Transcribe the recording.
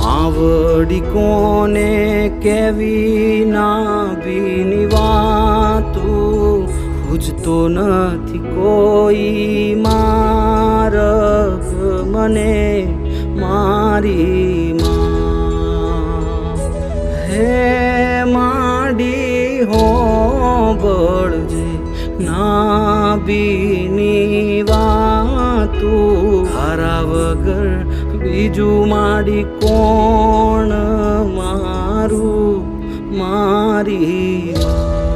આવડી કોને કેવી ના બીની વાતું પૂછતો નથી કોઈ મારગ મને મારી માં હે માડી હો બળજે ના બીની વાતું હારા વગર બીજું માડી કોણ મારું મારી માં